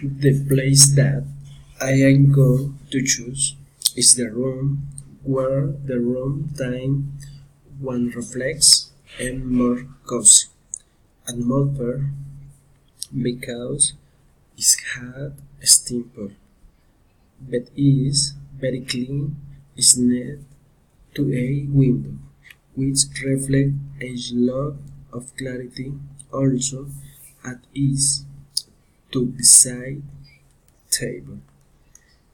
The place that I am going to choose is the room where the room time one reflects and more cozy atmosphere because it had a simple but is very clean is neat to a window which reflect a lot of clarity also at ease to beside table.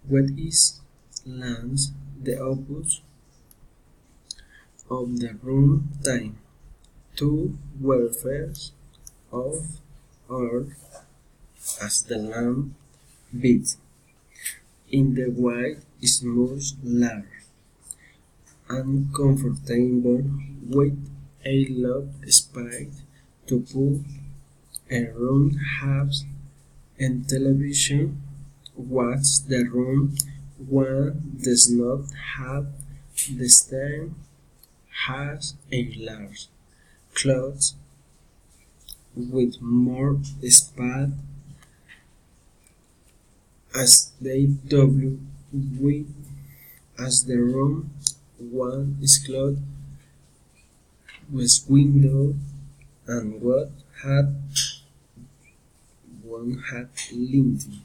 What is lands the opposite of the room time? Two welfares of earth as the lamp beats in the white smooth large and comfortable with a lot space to put a room house and television watch the room one does not have the same has a large closet with more space as they W with as the room one is closed with window and what had one had linting.